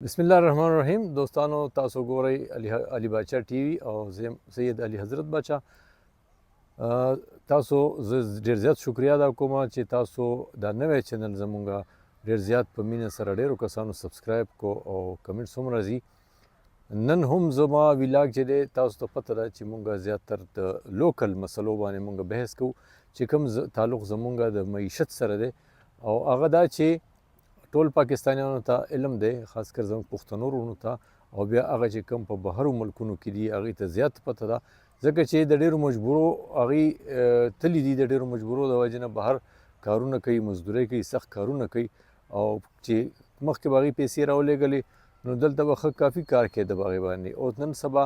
بسم الله الرحمن الرحیم. دوستانو تاسو ګورئ علي باچا ټي وي او زه سید علي حضرت باچا. تاسو زه ډېر زیات شکریا ادا کوم چې تاسو دا نوی چینل زمونږه ډېر زیات په مینه سره ډېرو کسانو سبسکرایب کو او کمنټس هم راځي. نن هم زما ویلاګ چې دی تاسو ته پته ده چې مونږ زیاتر د لوکل مسلو باندې مونږ بحث کوو چې کوم تعلق زمونږ د معیشت سره دی او هغه دا چې ټول پاکستانیانو ته علم دی، خاص کر زموږ پښتنو وروڼو ته او بیا هغه چې کوم په بهرو ملکونو کې دي هغې ته زیات پته ده، ځکه چې د ډېرو مجبورو هغې تللي دي، د ډېرو مجبورو د وجې نه بهر کارونه کوي، مزدورۍ کوي، سخت کارونه کوي او چې مخکې به هغې پیسې راولېږلې نو دلته به ښه کافي کار کېده په هغې باندې. او نن سبا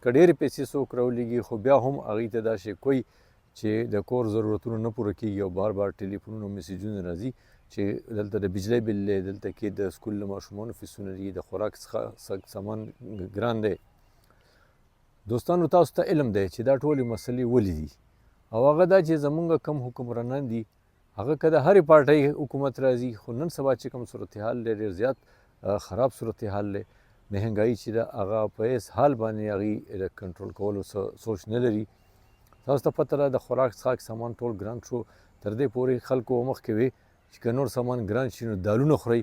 که ډېرې پیسې څوک راولېږي خو بیا هم هغې ته دا شی کوي چې د کور ضرورتونه نه پوره کېږي او بار بار ټلیفونونه او میسیجونه راځي چې دلته د بجلی بل دی، دلته کې د سکول د ماشومانو فیسونه دي، د خوراک سامان ګران دی. دوستانو تاسو ته علم دی چې دا ټولې مسلې ولې دي او هغه دا چې زمونږ کم حکمرانان دي هغه که د هرې پارټۍ حکومت راځي خو نن سبا چې کوم صورتحال دی ډېر زیات خراب صورتحال دی. مهنګایي چې ده هغه په هېڅ حال باندې هغې د کنټرول کولو سوچ نه لري. تاسو ته پته ده د خوراک څښاک سامان ټول ګران شو، تر دې پورې خلکو مخکې وې چې که نور سامان ګران شي نو دالونه خورئ،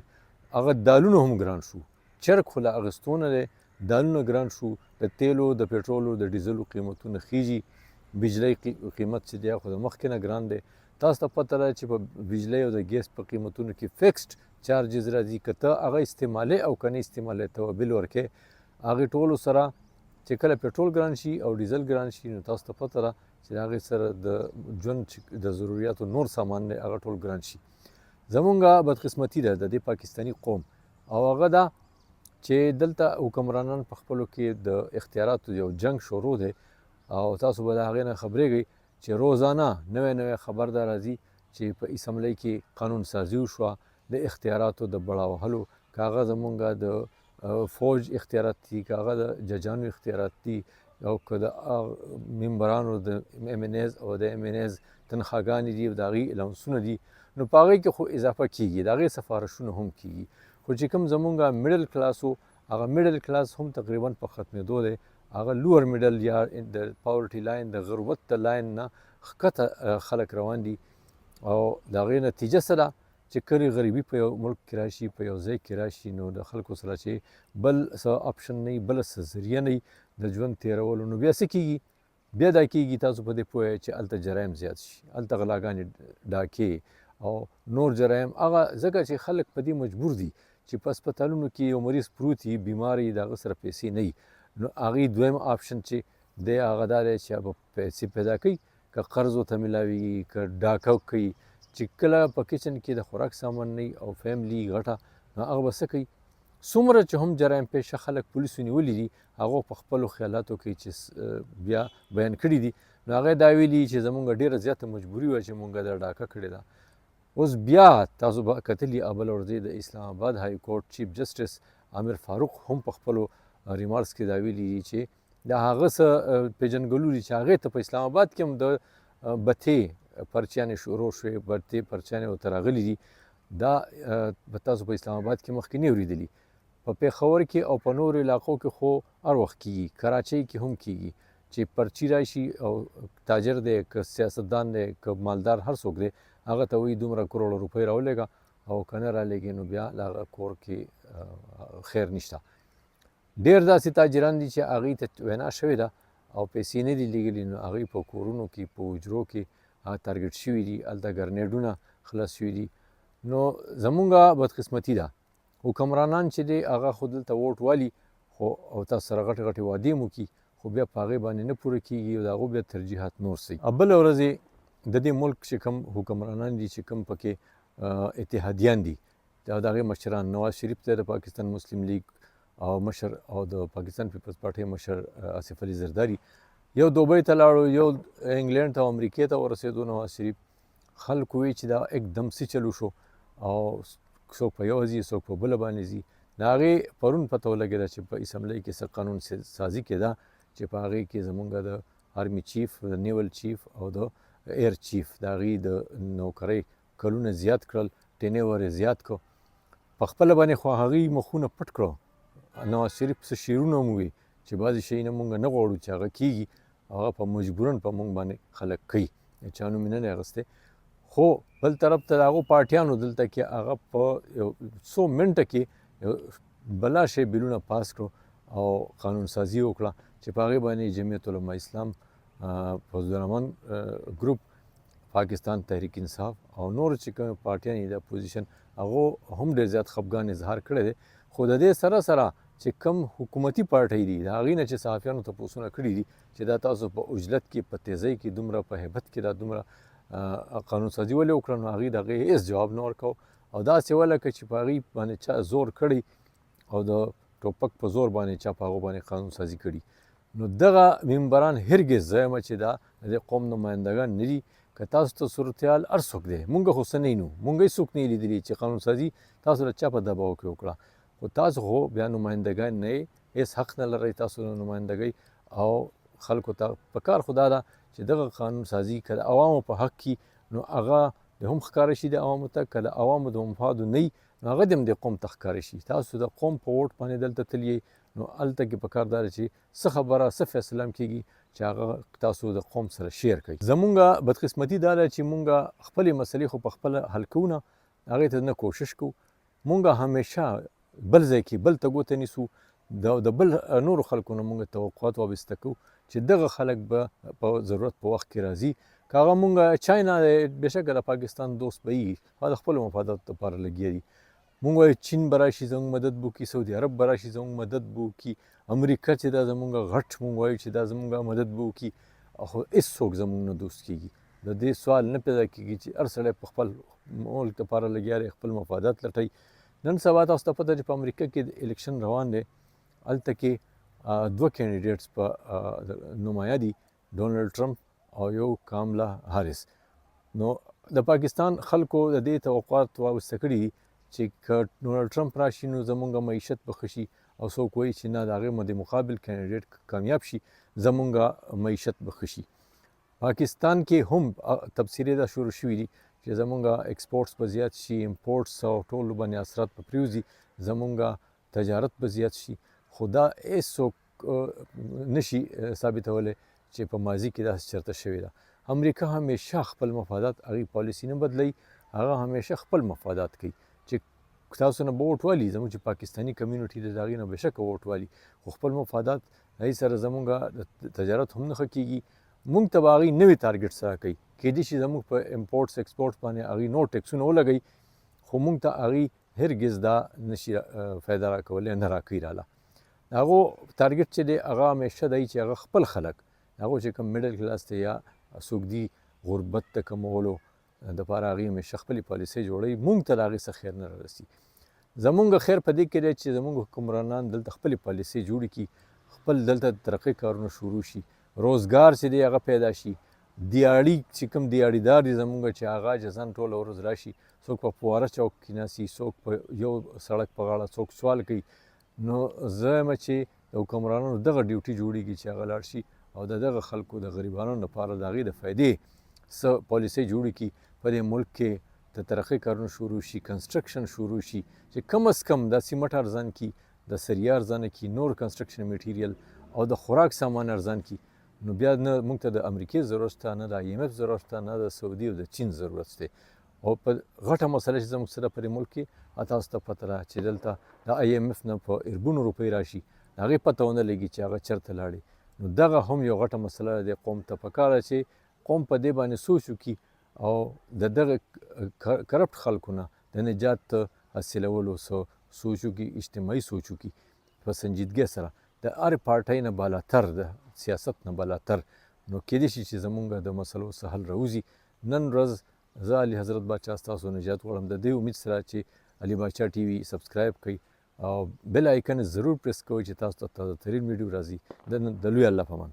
هغه دالونه هم ګران شو، چرګ خو له اخیستو نه دی، دالونه ګران شو، د تیلو د پټرولو د ډیزلو قیمتونه خیږي، بجلی قیمت چې دی خو د مخکې نه ګران دی. تاسو ته پته ده چې په بجلی او د ګیس په قیمتونو کې فکسډ چارجز راځي، که ته هغه استعمالې او که نه استعمالې ته بل ورکې هغې ټولو سره چې کله پټرول ګران شي او ډیزل ګران شي نو تاسو ته پته ده چې د هغې سره د ژوند د ضروریاتو نور سامان دی هغه ټول ګران شي. زمونږه بدقسمتي ده د دې پاکستاني قوم او هغه ده چې دلته حکمرانان په خپلو کې د اختیاراتو یو جنگ شروع دی او تاسو به د هغې نه خبرېږئ چې روزانه نوی خبر دا راځي چې په اسمبلی کې قانون سازي وشوه د اختیاراتو د بړا وهلو، که هغه زمونږه د فوج اختیارات دي، که هغه د ججانو اختیارات دي او که د ممبرانو د MNAs او د MNAs تنخواګانې دي او د هغې الاونسونه دي نو په هغې کې خو اضافه کېږي، د هغې سفارشونه هم کېږي. خو چې کوم زمونږه میډل کلاس و هغه میډل کلاس هم تقریبا په ختمېدو دی، هغه لوور میډل یا د پاورټي لاین د غربت د لاین نه ښکته خلک روان دي او د هغې نتیجه څه ده چې کلي غریبي په یو ملک کې راشي، په یو ځای کې راشي نو د خلکو سره چې بل څه آپشن نه وي، بله څه ذریعه نه وي د ژوند تېرولو نو بیا څه کېږي؟ بیا دا کېږي تاسو په دې پوه یئ چې هلته جرایم زیات شي، هلته غلاګانې ډاکې او نور جرایم، هغه ځکه چې خلک په دې مجبور دي چې په هسپتالونو کې یو مریض پروت وي بیمار وي د هغه سره پیسې نه وي نو هغې دویم آپشن چې دی هغه دا دی چې به پیسې پیدا کوي، که قرض ورته میلاویږي، که ډاکه کوي چې کله په کچن کې د خوراک سامان نه او فیملي غټه نو هغه به څه کوي؟ څومره چې هم جرایم پیشه خلک پولیسو نیولي دي هغو په خپلو خیالاتو کې چې بیا بیان کړي دي نو هغه دا ویلي چې زمونږ ډېره زیاته مجبوري وه چې مونږ دا ډاکه کړې ده. اوس بیا تاسو به کتلي بله ورځ د اسلام آباد های کورټ چیف جسټس عامر فاروق هم په خپلو ریمارکس کې دا ویلي دي چې دا هغه څه پېژنګلو دي چې هغې ته په اسلام آباد کې هم د بتې پرچیانې شروع شوې، بتې پرچیانې ورته راغلي دي، دا به تاسو په اسلام آباد کې مخکې نه اورېدلي. په پېښور کې او په نورو علاقو کې خو هر وخت کېږي، کراچۍ کې هم کېږي چې پرچي راشي او تاجر دی که سیاستدان دی که مالدار هر څوک دی هغه ته وایي دومره کروړه روپۍ راولېږه او که نه رالېږې نو بیا د هغه کور کې خیر نشته. ډېر داسې تاجران دي چې هغې ته وینا شوې ده او پیسې نه دي لېږلي نو هغوی په کورونو کې په حجرو کې هغه تارګېټ شوي دي، هلته ګرنیډونه خلاص شوي دي. نو زمونږه بدقسمتي ده حکمرانان چې دی هغه خو دلته ووټ والي خو او تاسو سره غټې غټې وعدې مو کي خو بیا په هغې باندې نه پوره کېږي او د هغو بیا ترجیحات نور څه. بله ورځ د دې ملک چې کوم حکمرانان دي چې کوم پکې اتحادیان دي او د هغې مشران نواز شریف دی د پاکستان مسلم لیگ او مشر او د پاکستان پیپلز پارټۍ مشر آصف علي زرداري یو دوبۍ ته لاړو، یو انګلینډ ته او امریکې ته ورسېدو نواز شریف. خلکو وی چې دا एकदम سي چلو شو او څوک په یوه ځي څوک په بله باندې ځي. د هغې پرون پته ولګېده چې په اسمبلی کې څه قانون سازي کېده چې په هغې کې زمونږ د آرمي چیف، د نیول چیف او د ایر چیف د هغې د نوکرۍ کلونه زیات کړل، ټینیور یې زیات کړ په خپله باندې خو هغوی مخونه پټ کړو. نواز شریف څه شعرونه هم ووي چې بعضې شیونه مونږ نه غواړو چې هغه کېږي، هغه په مجبوراً په مونږ باندې خلک کوي، چا نوم یې نه دی اخیستی. خو بل طرف ته د هغو پارټیانو دلته کې هغه په یو څو منټه کې بلا شی بیلونه پاس کړو او قانون سازي وکړه چې په هغې باندې جمعیت علماء اسلام، فضل الرحمن ګروپ، پاکستان تحریک انصاف او نور چې کوم پارټیان دي د اپوزیشن، هغو هم ډېر زیات خفګان اظهار کړی دی. خو د دې سره سره چې کم حکومتي پارټۍ دي د هغې نه چې صحافیانو تپوسونه کړي دي چې دا تاسو په عجلت کې، په تیزۍ کې، دومره په هیبت کې دا دومره قانون سازي ولې وکړه، نو هغې د هغې هېڅ جواب نه ورکوو او داسې ولکه چې په هغې باندې چا زور کړی او د ټوپک په زور باندې چا په هغو باندې قانون سازي کړي. نو دغه ممبران هرګز زه یم چې دا د قوم نمایندګان نه دي. که تاسو ته صورتحال هر څوک دی، مونږ خو څه نه یو، مونږ هېڅوک نه یې لیدلي چې قانون سازي تاسو د چا په دباو کې وکړه. خو تاسو خو بیا نمایندګان نه یې، هېڅ حق نه لرئ تاسو د نمایندګۍ. او خلکو ته پکار خو دا ده چې دغه قانون سازي که د عوامو په حق کې، نو هغه د هم ښکاره شي د عوامو ته، که د عوامو د مفادو نه وي نو هغه د هم د قوم ته ښکاره شي. تاسو د قوم په ووټ باندې دلته تللی، نو هلته کې پکار دا ده چې څه خبره څه فیصله هم کېږي چې هغه تاسو د قوم سره شیر کوئ. زمونږ بدقسمتي دا ده چې مونږ خپلې مسلې خو په خپله حل کوو نه، هغې ته نه کوشش کوو. مونږ همیشه بل ځای کې بل ته ګوته نیسو، د بل نورو خلکو نه مونږ توقعات وابسته کوو چې دغه خلک به په ضرورت په وخت کې راځي. که هغه مونږ چاینا دی، بېشکه د پاکستان دوست به وي، هغه د خپلو مفاداتو لپاره لګیا دي. مونږ وایو چین به راشي زموږ مدد به وکړي، سعودي عرب به راشي زموږ مدد به وکړي، امریکا چې دا زمونږ غټ مونږ وایو چې دا زمونږ مدد به وکړي، خو هېڅوک زمونږ نه دوست کېږي. د دې سوال نه پیدا کېږي چې هر سړی په خپل ملک لپاره لګیا دی، خپل مفادات لټوي. نن سبا تاسو ته پته چې په امریکا کې د الیکشن روان دی، هلته کې دوه کینډیډیټس په نمایه دي، ډونالډ ټرمپ او یو کاملا هاریس. نو د پاکستان خلکو د دې توقعات وابسته کړي دي چې که ډونالډ ټرمپ راشي نو زمونږ معیشت به ښه شي، او څوک وایي چې نه، د هغې د مقابل کینډیډیټ کامیاب شي زمونږ معیشت به ښه شي. پاکستان کې هم تبصرې دا شروع شوي دي چې زمونږ ایکسپورټس به زیات شي، امپورټس او ټول باندې اثرات به پرېوځي، زمونږ تجارت به زیات شي. خو دا هېڅوک نشي ثابتولی چې په ماضي کې داسې چېرته شوې ده. امریکا همیشه خپل مفادات، هغې پالیسي نه بدلوي، هغه همیشه خپل مفادات کوي. چې تاسو نه به ووټ والي، زموږ چې پاکستاني کمیونټي دی د هغې نه بېشکه ووټ والي، خو خپل مفادات هغې سره زمونږ د تجارت هم نه ښه کېږي. مونږ ته به هغوی نوي تارګېټس راکوي، کیدای شي زموږ په امپورټس ایکسپورټس باندې هغوی نور ټیکسونه ولګوي، خو مونږ ته هغوی هرګز دا نشي فایده راکولی، نه راکوي راله. د هغو تارګېټ چې دی هغه همیشه دی چې هغه خپل خلک، هغو چې کوم میډل کلاس دی یا څوک دي غربت د کمولو دپاره هغوی همیشه خپلې پالیسۍ جوړوي، مونږ ته د هغې څه خیر نه رارسي. زمونږ خیر په دې کې دی چې زمونږ حکمرانان دلته خپلې پالیسۍ جوړې کړي، خپل دلته د ترقۍ کارونه شروع شي، روزګار چې دی هغه پیدا شي، دیاړي چې کوم دیاړیدار دي زمونږ چې هغه جزن ټوله ورځ راشي، څوک په فواره چوک کې ناستي، څوک په یو سړک په غاړه څوک سوال کوي. نو زه یم چې د حکمرانانو دغه ډیوټي جوړېږي چې هغه لاړ شي او د دغه خلکو د غریبانو لپاره د هغې د فایدې څه پالیسۍ جوړې کړي، په دې ملک کې د ترقۍ کارونه شروع شي، کنسټرکشن شروع شي، چې کم از کم دا سیمټ ارزان کړي، د سریه ارزانه کړي، نور کنسټرکشن میټیریل او د خوراک سامان ارزان کړي. نو بیا نه موږ ته د امریکې ضرورت شته، نه د IMF ضرورت شته، نه د سعودي او د چین ضرورت شته. او په غټه مسله چې زموږ سره پرې ملک کې تاسو ته پته ده چې دلته د IMF نه په اربونو روپۍ راشي، د هغې پته ونه لګي چې هغه چېرته لاړې. نو دغه هم یو غټه مسله ده. قوم ته پکار ده چې قوم په دې باندې سوچ وکړي او د دغه کرپټ خلکو نه د نجات حاصلولو سوچ وکړي، اجتماعي سوچ وکړي په سنجیدګۍ سره، د هرې پارټۍ نه بالاتر، د سیاست نه بالاتر. نو کیدای شي چې زمونږ د مسلو څه حل راوځي. نن ورځ زه علي حضرت باچا ستاسو نجات غواړم د دې امید سره چې علي باچا TV سبسکرایب کړئ او بل آیکن ضرور پریس کوئ چې تاسو ته تازه ترین ویډیو راځي. د لوی الله په امان.